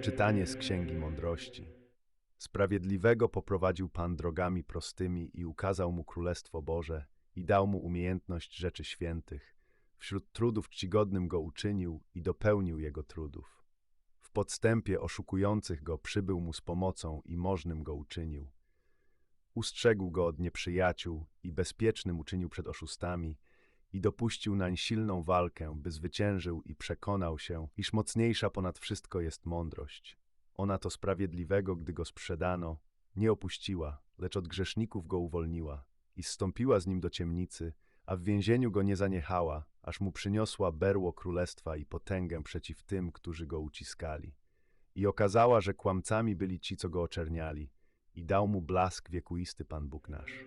Czytanie z Księgi Mądrości. Sprawiedliwego poprowadził Pan drogami prostymi i ukazał mu Królestwo Boże i dał mu umiejętność rzeczy świętych. Wśród trudów czcigodnym go uczynił i dopełnił jego trudów. W podstępie oszukujących go przybył mu z pomocą i możnym go uczynił. Ustrzegł go od nieprzyjaciół i bezpiecznym uczynił przed oszustami i dopuścił nań silną walkę, by zwyciężył i przekonał się, iż mocniejsza ponad wszystko jest mądrość. Ona to sprawiedliwego, gdy go sprzedano, nie opuściła, lecz od grzeszników go uwolniła i zstąpiła z nim do ciemnicy, a w więzieniu go nie zaniechała, aż mu przyniosła berło królestwa i potęgę przeciw tym, którzy go uciskali. I okazała, że kłamcami byli ci, co go oczerniali, i dał mu blask wiekuisty Pan Bóg nasz.